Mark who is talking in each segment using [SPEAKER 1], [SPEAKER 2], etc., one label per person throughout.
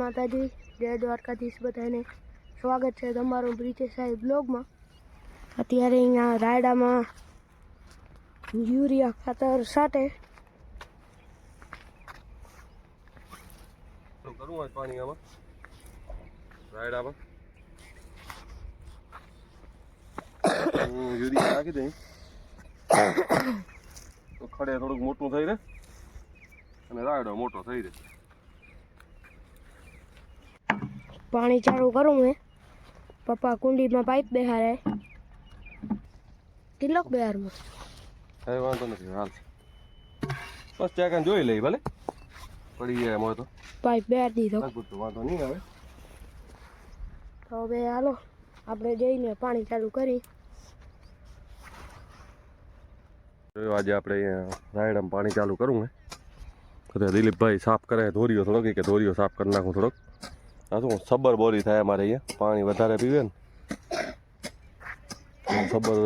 [SPEAKER 1] માતાજી, જય દ્વારકાધીશ બધાને. સ્વાગત છે તમારું બ્રિજેશ સાહેબ બ્લોગમાં. અત્યારે અહીંયા રાયડામાં યુરિયા ખાતર સાથે
[SPEAKER 2] કરું આજ પાણી આમાં રાયડામાં યુરિયા નાખી દઈ તો ખડે થોડુંક મોટું થઈ રહે અને રાયડો મોટો થઈ રહે.
[SPEAKER 1] પાણી ચાલુ કરું મેં. પપ્પા કુંડીમાં પાઇપ બેહારે. કેટલોક બેહારમાં
[SPEAKER 2] કઈ વાંધો નથી, હાલ બસ ત્યાં જોઈ લઈ ભલે પડી જાય એમાં તો
[SPEAKER 1] પાઇપ બેહાર દીધો
[SPEAKER 2] તો વાંધો નહીં આવે.
[SPEAKER 1] તો હવે હાલો આપણે જઈને પાણી ચાલુ કરી.
[SPEAKER 2] આજે આપણે અહીંયા રાયડામાં પાણી ચાલુ કરવું હે. તો દિલીપભાઈ સાફ કરે ધોરીઓ થોડોક કે ધોરીઓ સાફ કરી નાખું થોડોક. આ શું સબર બોરી થાય અમારે અહીંયા, પાણી વધારે પીવે ને સબર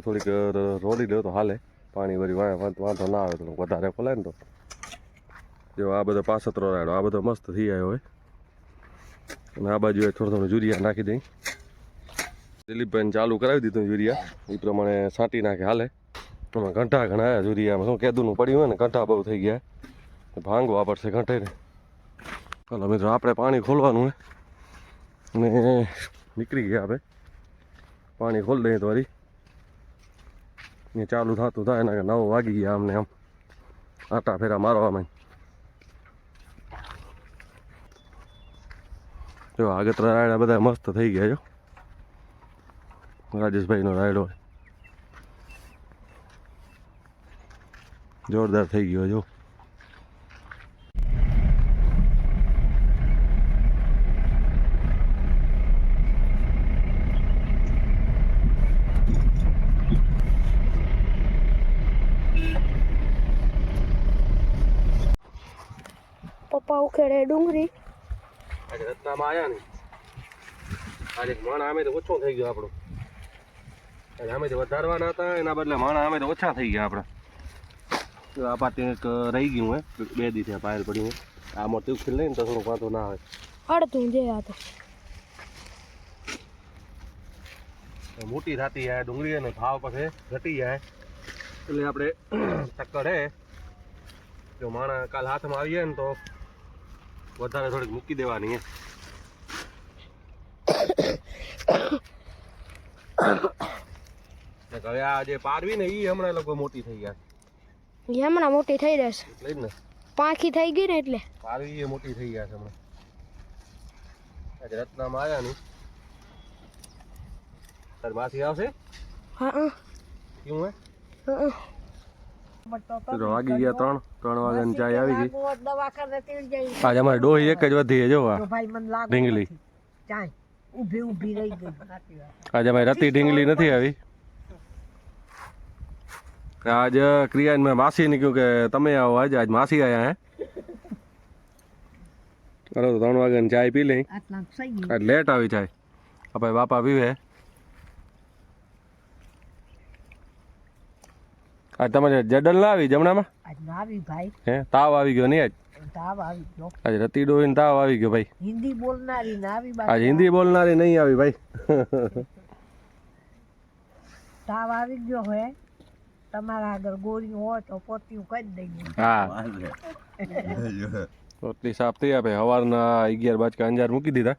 [SPEAKER 2] થોડીક રોડી લે તો હાલે. પાણી વળી વાંધો ના આવે તો વધારે ખોલાય ને તો. જો આ બધો પાસતરો રાયડો આ બધો મસ્ત થઈ આવ્યો હોય. અને આ બાજુ થોડું થોડું યુરિયા નાખી દઈ. દિલીપભાઈને ચાલુ કરાવી દીધું યુરિયા, એ પ્રમાણે છાંટી નાખે હાલે. એમાં ઘંટા ઘણા આવ્યા યુરિયામાં. શું કેદુનું પડ્યું હોય ને, ઘંટા બહુ થઈ ગયા, ભાંગવા પડશે ઘંટાઈને. ચાલો મિત્રો, આપણે પાણી ખોલવાનું હોય અને નીકળી ગયા આપણે. પાણી ખોલી દઈએ તો વળી અહીંયા ચાલુ થતું થાય ને. 9 વાગી ગયા અમને આમ આટા ફેરા મારવામાં. જો આગળ રાયડા બધા મસ્ત થઈ ગયા. જો રાજેશભાઈનો રાયડો જોરદાર થઈ ગયો. જો
[SPEAKER 1] પપ્પા ઉખેડે ડુંગળી.
[SPEAKER 2] આજે રત્નામાં આવ્યા ને, આજે માણા અમે તો ઓછો થઈ ગયો આપણો. આજે અમે તો વધારવાના હતા, એના બદલે માણા અમે તો ઓછા થઈ ગયા આપણા. આ પાતે એક રહી ગયું હે, 2 દિવસે પાયલ પડ્યું હે. આ મોટી ઉખેડ લઈને તો થોડુંક વાંધો ના આવે.
[SPEAKER 1] અડધું જે આ તો
[SPEAKER 2] મોટી થતી જાય ડુંગળી અને ભાવ પછી ઘટી જાય. એટલે આપણે ટક્કર હે, જો માણા કાલ હાથમાં આવીએ ને તો વધારે થોડીક મૂકી દેવાની હે. હવે આ જે પારવી ને એ હમણાં લોકો મોટી થઈ ગયા.
[SPEAKER 1] હમણાં મોટી થઈ રહેશે
[SPEAKER 2] એટલે જ ને,
[SPEAKER 1] પાંખી થઈ ગઈ ને એટલે
[SPEAKER 2] પારવી એ મોટી થઈ ગયા છે હમણાં. આજે રત્નામાં આવ્યા ને તાર માસી આવશે.
[SPEAKER 1] હા
[SPEAKER 2] કેવું હે?
[SPEAKER 1] વાગી
[SPEAKER 2] ગયા 3 વાગ્યાની ચાય આવી ગઈ. આજે અમારે ડોહી એક જ વધી. જો આ ઢીંગલી આજે અમારી રતી ઢીંગલી નથી આવી. આજ ક્રિયા મેં માસી ને કહ્યું કે તમે આવો આજે. આજ માસી આવ્યા હે. ચાલો તો 3 વાગ્યાની ચાય પી લઈ. આજ લેટ આવી ચાય. આપણે બાપા પીવે. આજ તમારે જડલ ના આવી જમણામાં?
[SPEAKER 3] આજ ના આવી ભાઈ.
[SPEAKER 2] હે તાવ આવી ગયો નહીં આજ?
[SPEAKER 3] તાવ આવી ગયો.
[SPEAKER 2] આજ રતી ડોહીને તાવ આવી ગયો ભાઈ.
[SPEAKER 3] હિન્દી બોલનારી ના આવી.
[SPEAKER 2] આજ હિન્દી બોલનારી નહીં આવી ભાઈ.
[SPEAKER 3] તાવ આવી ગયો હોય તમારા આગળ ગોળી હોય તો પોતિયું કરી દઈએ.
[SPEAKER 2] હા રોટલી સાફ થઈ આપે. સવારના 11 બાજકા અંજાર મૂકી દીધા.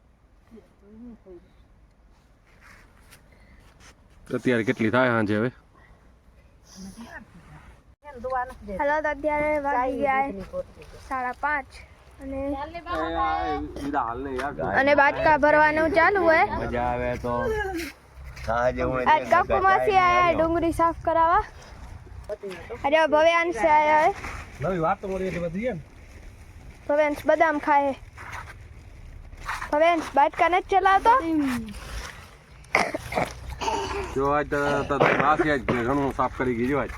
[SPEAKER 2] અત્યારે કેટલી થાય સાંજે હવે?
[SPEAKER 1] હાલો તો અત્યારે વાગી ગયા 5:30 અને બાટકા ભરવાનું ચાલુ હે.
[SPEAKER 2] મજા આવે તો
[SPEAKER 1] આજ કાકુ માસી આયા ડુંગળી સાફ કરાવવા. આજે ભવ્યાંશ આયા હે.
[SPEAKER 2] નવી વાત તો મળી એટલે બધી એમ.
[SPEAKER 1] ભવ્યાંશ બદામ ખાય. ભવ્યાંશ બાટકા નથી ચલાવતો.
[SPEAKER 2] જો આજ તો માસી આજ ઘણું સાફ કરી ગઈ. જો આજ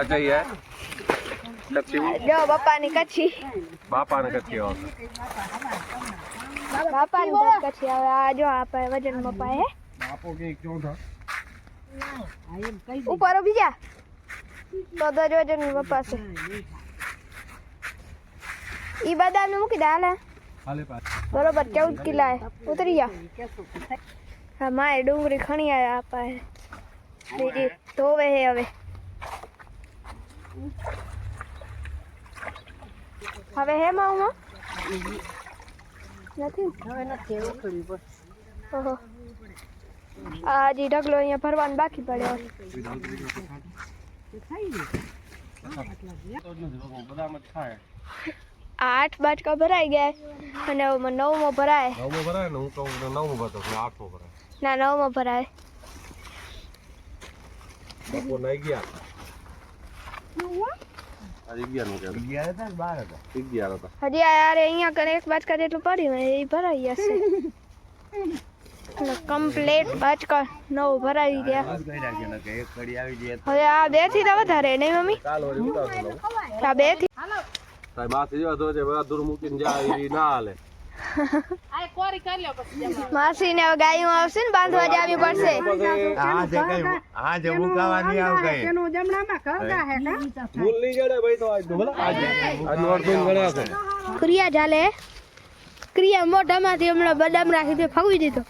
[SPEAKER 2] અચ્છા યાર
[SPEAKER 1] જો બાપાની કચ્છી.
[SPEAKER 2] બાપાને કચ્છી
[SPEAKER 1] બાપાની કચ્છી. હવે આ જો આપણે વજન મપાય હે.
[SPEAKER 2] બાપો કે ક્यों था
[SPEAKER 1] ઉપર ઉભી જા. તો જોજે ને પપ્પા છે ઈ બદામ ને મૂકી દે હાલે બરોબર 14 કિલા ઉતરી જા હા માએ ડુંગળી ખણી આયા આપા બીજી ધોવે હે હવે હવે હે માં નથી
[SPEAKER 3] હવે નથી ઉખડી બસ
[SPEAKER 1] ઓહો આ હજી ઢગલો અહીંયા ભરવાનું બાકી પડ્યો આ 8 બાટકા ભરાઈ ગયા અને હવે 9મો ભરાય
[SPEAKER 2] ને હું કહું 9મો ભરતો 8મો ભરાય
[SPEAKER 1] ના 9મો ભરાય
[SPEAKER 2] બપોર ના 11 આજે 11 નું કેમ 11 હતા 12 હતા 11 હતા
[SPEAKER 1] હજી યાર અહીંયા કને એક બાટકા જેટલું પડ્યું એ ભરાઈ જશે કમ્પ્લીટ બાટકા 9 ભરાઈ ગયા હવે આ 2 થી તો વધારે નહીં મમ્મી
[SPEAKER 2] કાલ વળી ઉતારતો
[SPEAKER 1] આ 2 થી
[SPEAKER 2] તાય માથે જેવા તો છે બધા દૂર મૂકીને જાય એ ના હાલે
[SPEAKER 1] માસી ને હવે ગાયું આવશે ને બાંધવા જાવી પડશે
[SPEAKER 2] મૂલ નહીં જડે ભાઈ તો આજ ભલે આજે અડધું ગણ્યા છે
[SPEAKER 1] ક્રિયા ચાલે ક્રિયા મોઢામાંથી હમણાં બદામ રાખી દે ફગવી દીધો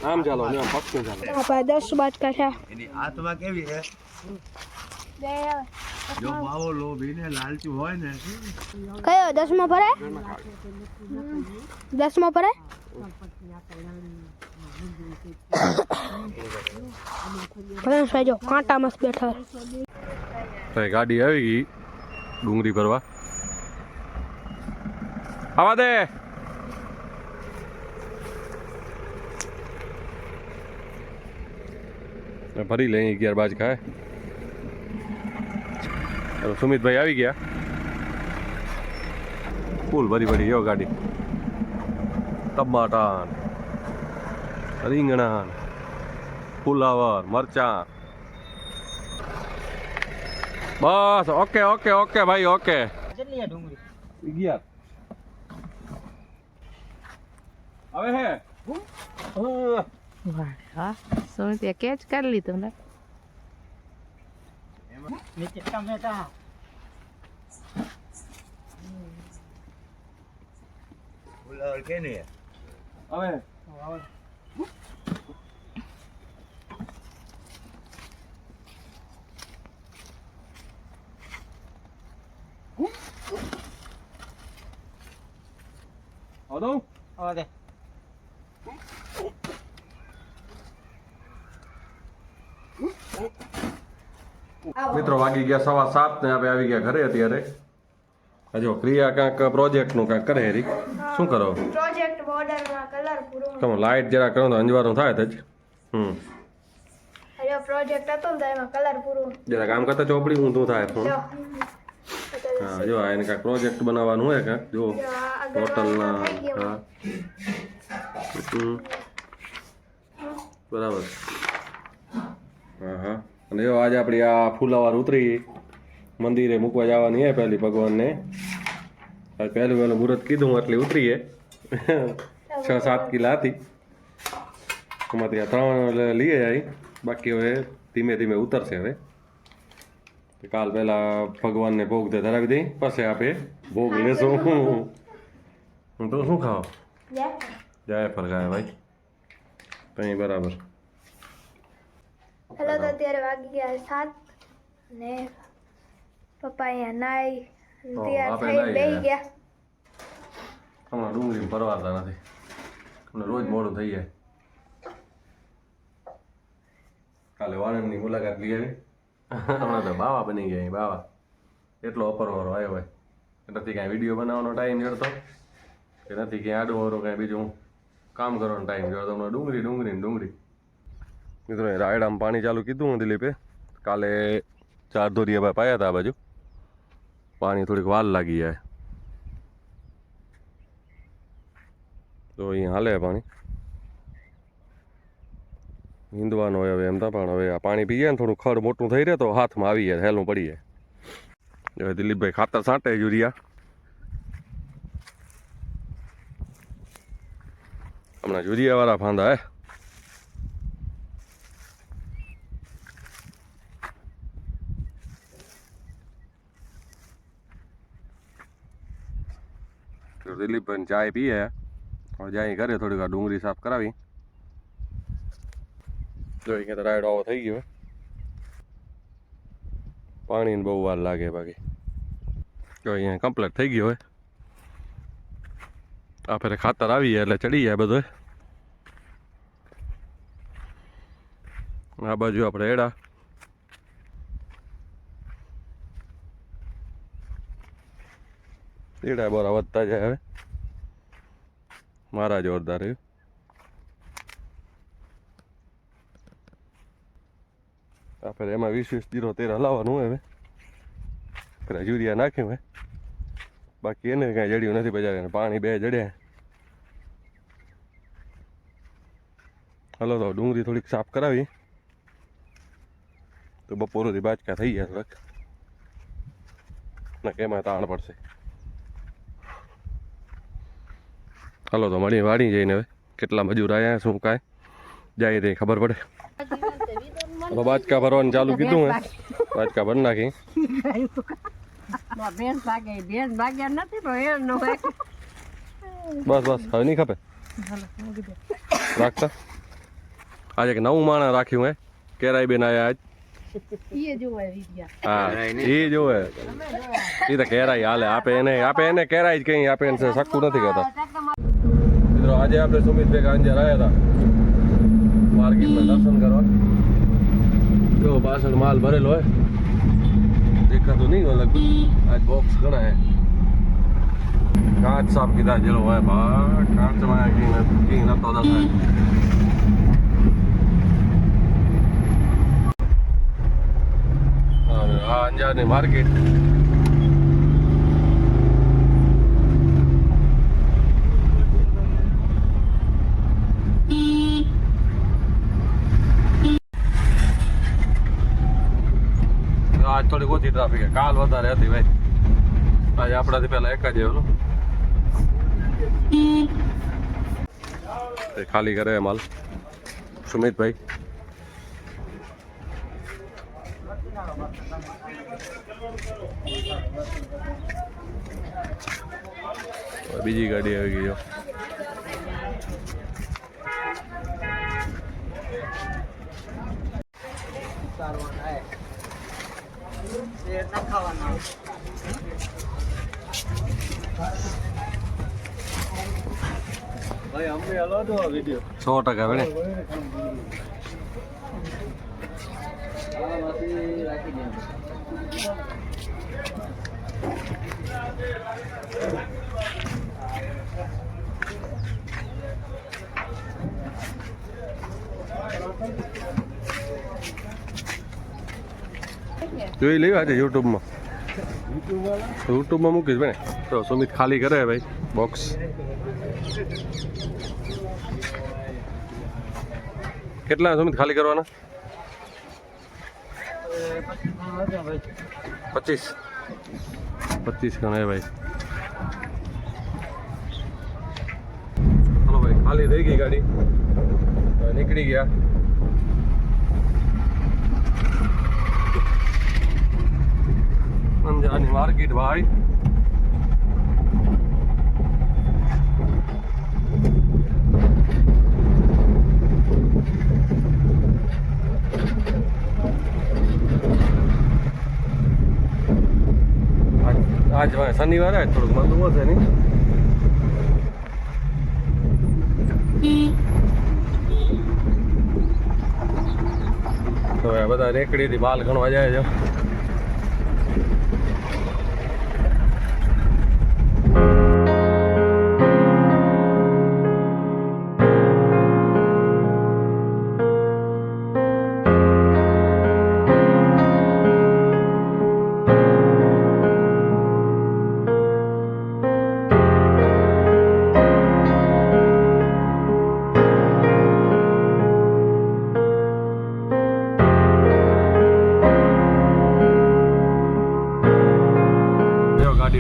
[SPEAKER 2] આમ ચાલો ને આમ પક્ષ ચાલો
[SPEAKER 1] આપા 10 બાટકા છે
[SPEAKER 4] એની આત્મા કેવી છે જો બાવો લોભી ને લાલચુ હોય ને
[SPEAKER 1] કયો 10મો ભરાય 10મો ભરાય ભલે સાજો કાંટા મસ્ત બેઠા
[SPEAKER 2] તો ગાડી આવી ગઈ ડુંગળી ભરવા આવા દે ભરી લઈ 11 બાજકા સુમિતભાઈ આવી ગયા ફૂલ ભરી ભરી જો ગાડી ટમાટા રીંગણા ફુલાવર મરચાં બસ ઓકે ઓકે ઓકે ભાઈ ઓકે 11 હવે હે
[SPEAKER 5] હા સુમિત કેચ કરી લીધું ને
[SPEAKER 3] નીચે ટમેટા
[SPEAKER 4] ફુલાવર કે ને
[SPEAKER 2] હવે
[SPEAKER 3] ઓરે
[SPEAKER 2] મિત્રો વાગી ગયા 7:15 ને આપણે આવી ગયા ઘરે અત્યારે હજો ક્રિયા કાંક પ્રોજેક્ટનું કાંક કરે હેરી શું કરો
[SPEAKER 1] પ્રોજેક્ટ બોર્ડરમાં કલર પૂરો
[SPEAKER 2] તમે લાઇટ જરા કરો તો અંજવાળું થાય જ
[SPEAKER 1] હજો પ્રોજેક્ટ હતો ને તો એમાં કલર પૂરો
[SPEAKER 2] જરા કામ કરતા ચોપડી ઊંધું થાય શું
[SPEAKER 1] જો
[SPEAKER 2] હા જો આ એને કાંઈક પ્રોજેક્ટ બનાવવાનું હોય કાંક જો હોટલના હા બરાબર હા હા અને જો આજે આપણી આ ફુલાવાર ઉતરી મંદિરે મૂકવા જવાની હે પહેલી ભગવાનને પહેલું મુહૂર્ત કીધું એટલે ઉતરીએ 6-7 કિલા હતી એમાંથી આ 3 લઈએ જાય બાકી હવે ધીમે ધીમે ઉતરશે હવે કાલ પહેલા ભગવાનને ભોગ ધરાવી દઈ પછી આપે ભોગ લેશું હું તો શું ખાવ જાય ફરગાય ભાઈ કઈ બરાબર
[SPEAKER 1] હેલો તો અત્યારે વાગી ગયા 7 ને પપ્પા અહીંયા નાઈ તૈયાર
[SPEAKER 2] આપણે
[SPEAKER 1] થઈ
[SPEAKER 2] નાઈ
[SPEAKER 1] બેસી
[SPEAKER 2] ગયા.
[SPEAKER 1] ગયા
[SPEAKER 2] હમણાં ડુંગળી પરવારતા નથી અમને રોજ મોડું થઈ જાય કાલે વાણંદની મુલાકાત લઈ આવી હમણાં તો બાવા બની ગયા બાવા એટલો અપરવારો આવ્યો હોય નથી કાંઈ વિડીયો બનાવવાનો ટાઈમ જડતો કે નથી ક્યાંય આડું કાંઈ બીજું કામ કરવાનો ટાઈમ જડતો હમણાં ડુંગળી ડુંગળી ને ડુંગળી મિત્રો રાયડામાં પાણી ચાલુ કીધું હું દિલીપે કાલે 4 ધોરિયા પાયા હતા આ બાજુ પાણી થોડીક વાર લાગી જાય તો અહીંયા હાલે પાણી હિંદવાનું હોય હવે એમ તો પણ હવે આ પાણી પી જાય ને થોડું ખડ મોટું થઈ રહે તો હાથમાં આવી જાય હેલું પડી જાય હવે દિલીપભાઈ ખાતર છાંટે યુરિયા હમણાં યુરિયાવાળા ફાંદા હે દિલીપભાઈ ચાય પીએ હવે જાય ઘરે થોડીક વાર ડુંગળી સાફ કરાવી જો અહીંયા તો રાયડો આવો થઈ ગયો પાણીને બહુ વાર લાગે બાકી જો અહીંયા કમ્પ્લીટ થઈ ગયો હોય આ ફેરે ખાતર આવી જાય એટલે ચડી જાય બધો આ બાજુ આપણે એડા એડા બોરા વધતા જાય હવે મારા જોરદાર રહ્યું આ ફેર એમાં 20-20 જીરો 13 હલાવવાનું હોય હવે ફેર યુરિયા નાખ્યું હોય બાકી એને કાંઈ જડ્યું નથી બજારે પાણી બે જડ્યા હલો તો ડુંગળી થોડીક સાફ કરાવી તો બપોરથી બાચકા થઈ ગયા થોડાક ના કેમાં તાણ પડશે હલો તો મળીએ વાડી જઈને હવે કેટલા મજૂર આવ્યા શું કાંઈ જાય તે ખબર પડે બાચકા ભરવાનું ચાલુ કીધું હે બાચકા ભરી નાખી બસ બસ હવે નહીં ખપે રાખતા આજે એક નવું માણસ રાખ્યું હે કેરાઈ બેન આયા આજ હા એ જોવે એ તો કેરાઈ હાલે આપે એને કેરાઈ જ કઈ આપે એને સખતું નથી કહેતા મિત્રો આજે આપણે સુમિત ભેગા અંજાર આવ્યા હતા માર્કેટમાં દર્શન કરવા જો પાછળ માલ ભરેલો હોય દેખાતું નહીં હોય લગભગ આજ બોક્સ ઘણા હે કાચ સાફ કીધા જેલો હોય બા કાચમાં કઈ નતો થાય આ અંજારની માર્કેટ આજ થોડી ઓછી ટ્રાફિક છે કાલ વધારે હતી ભાઈ આજે આપણાથી પહેલા એક જ એવો ખાલી કરે માલ સુમિતભાઈ બીજી ગાડી આવી ગઈ ભાઈ અમને હલો તો વિડિયો 100% ભણે જોઈ લેવા આજે યુટ્યુબમાં મૂકીશ ભાઈ તો સુમિત ખાલી કરે ભાઈ બોક્સ કેટલા સુમિત ખાલી કરવાના 25 ગણાય ભાઈ હલો ભાઈ ખાલી થઈ ગઈ ગાડી નીકળી ગયા અંજારની માર્કેટ ભાઈ આજ શનિવારે થોડુંક મંદુ હશે નહીં તો બધા રેકડીથી બાલ ગણવા જાય છે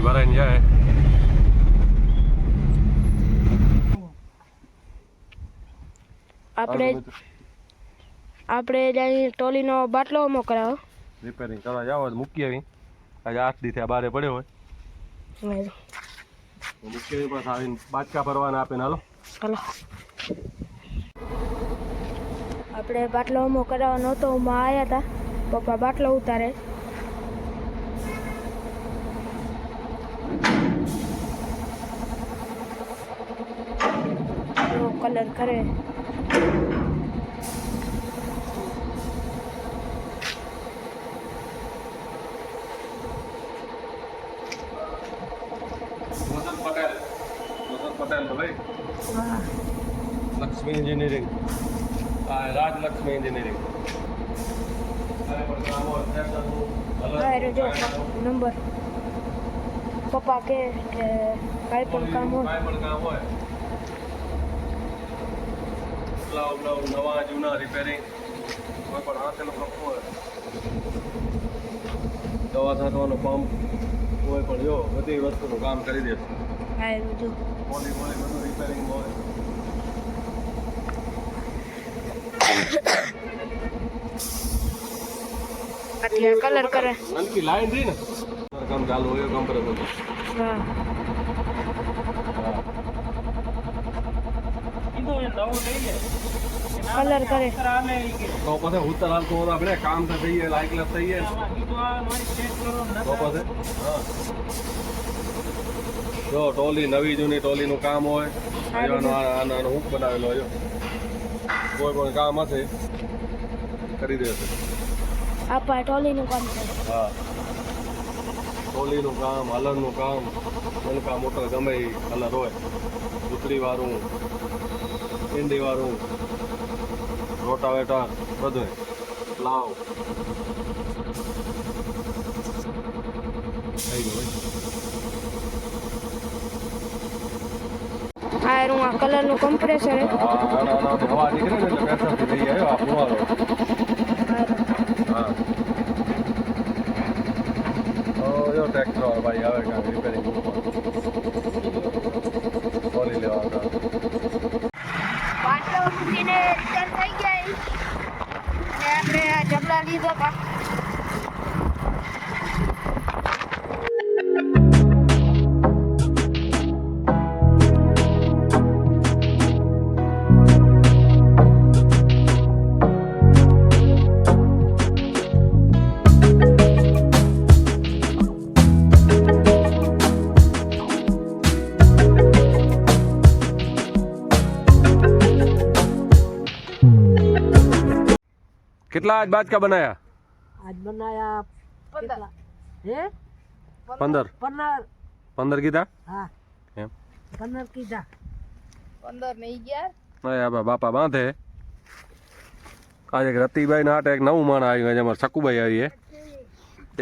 [SPEAKER 2] ભરાઈને જાય
[SPEAKER 1] આપણે જઈ ટોલીનો બાટલો મોકલાવો
[SPEAKER 2] રિપેરિંગ કરવા જાવ મૂકી આવી આજે 8 દી થયા બારે પડ્યો હોય મુશ્કેલી પાસે આવીને બાચકા ભરવાના આપે ને હાલો.
[SPEAKER 1] ચાલો આપણે બાટલો અમો કરાવવાનો હતો. માં આવ્યા હતા પપ્પા બાટલો ઉતારે. કલર કરે.
[SPEAKER 2] વસંત પટેલ તો ભાઈ
[SPEAKER 3] હા
[SPEAKER 2] લક્ષ્મી એન્જિનિયરિંગ. હા રાજલક્ષ્મી એન્જિનિયરિંગ.
[SPEAKER 1] હા જો નંબર. પપ્પા કે કાંઈ પણ કામ હોય
[SPEAKER 2] નવા જૂના રિપેરિંગ કોઈ પણ હાથેનું કામ હોય, દવા છાંટવાનો પંપ કોઈ પણ જો બધી વસ્તુનું કામ કરી દેશે.
[SPEAKER 1] હા જો
[SPEAKER 2] મોલી બધું રિપેરિંગ હોય.
[SPEAKER 1] એટલે કલર કરે.
[SPEAKER 2] નનકી લાઈન રહી ને કામ ચાલુ હોય કમ્પ્રેસર.
[SPEAKER 1] હા કલર કરે.
[SPEAKER 2] તો પછી ઉત્તર હાલતો હોય આપણે કામ તો થઈએ લાઈક લસ થઈએ તો પછી હા જો ટોલી નવી જૂની ટોલીનું કામ હોય આનો હૂક બનાવેલો હોય કોઈ પણ કામ હશે કરી દેશે.
[SPEAKER 1] આપા ટોલીનું કામ કરે.
[SPEAKER 2] હા ટોલીનું કામ હલરનું કામ નલકા મોટર ગમે એ હલર હોય ઉતરીવાળું ઈંડીવાળું રોટાવેટર બધું લાવ થઈ ગયું.
[SPEAKER 1] આ રૂમ આ કલરનું કમ્પ્રેસર.
[SPEAKER 2] હવા નીકળે ને એટલે પ્રેશરથી થઈ જાય આ ફુવારો. હા જો ટ્રેક્ટર ભાઈ આવે કાંઈ રિપેરિંગ ખોલી લેવા આવતા.
[SPEAKER 1] બાટલો મૂકીને રિટર્ન થઈ ગયા. અને આપણે આ જબલા લીધા હતા.
[SPEAKER 2] કેટલા આજ બાચકા બનાયા?
[SPEAKER 3] આજ બનાયા
[SPEAKER 1] 15.
[SPEAKER 3] હે
[SPEAKER 2] 15 15 કીધા
[SPEAKER 3] હા
[SPEAKER 2] એમ
[SPEAKER 3] 15 કીધા.
[SPEAKER 1] 15 નહીં ગયા.
[SPEAKER 2] ના બાપા બાંધે. આજે રતિભાઈ ના એક નવું માણ આવ્યું આજે અમારે શકુભાઈ આવી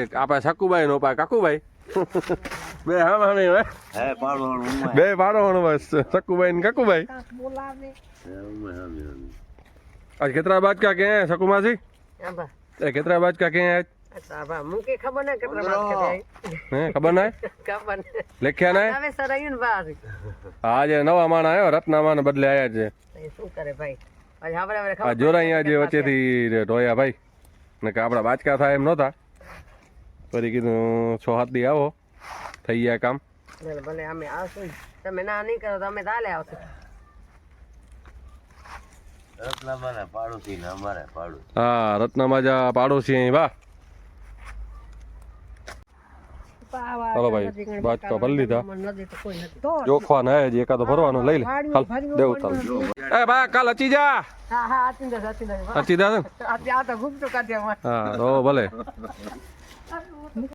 [SPEAKER 2] એક આપણે શકુભાઈ નો પા કાકુભાઈ બે હા
[SPEAKER 4] હે પાડવાનું
[SPEAKER 2] બે પાડવાનું બસ શકુભાઈ ને કાકુભાઈ.
[SPEAKER 3] બોલાવે
[SPEAKER 2] आज कितना बात का क्या है सकू मासी? कितना बात का क्या है?
[SPEAKER 3] मुझे खबर नहीं कितना बात कर रहे
[SPEAKER 2] हैं खबर ना
[SPEAKER 3] खबर
[SPEAKER 2] लेख्या ना
[SPEAKER 3] હવે સરાયું બાર
[SPEAKER 2] आज नवा माण आयो रत्नामा ने बदले आया છે.
[SPEAKER 3] શું કરે ભાઈ આજ આપણે
[SPEAKER 2] આ
[SPEAKER 3] ખબર
[SPEAKER 2] જોરા અહીંયા જે વચ્ચેથી ઢોયા ભાઈ ને કે આપણા બાચકા થાય એમ નહોતા ફરી કીધું 6-7 દી આવો થઈ ગયા કામ.
[SPEAKER 3] ભલે અમે આવશું તમે ના નહીં કરો તો અમે તાલે આવશું.
[SPEAKER 4] રત્નામાના પાડોશી ને અમારા પાડોશી.
[SPEAKER 2] હા રત્નામાં જા પાડોશી અહીં વાહ. ચાલો ભાઈ બાચકા ભરી લીધા.
[SPEAKER 3] નથી તો કોઈ નથી તો
[SPEAKER 2] જોખવા ના જ એકાદો ભરવાનો લઈ લે હાલ દેવ તાલ. એ બા કાલ અચી જા
[SPEAKER 3] હા હા આચિંદા
[SPEAKER 2] અચી જા ને
[SPEAKER 3] આ તો ગુપ્ત કાઢ્યા
[SPEAKER 2] હા તો ભલે.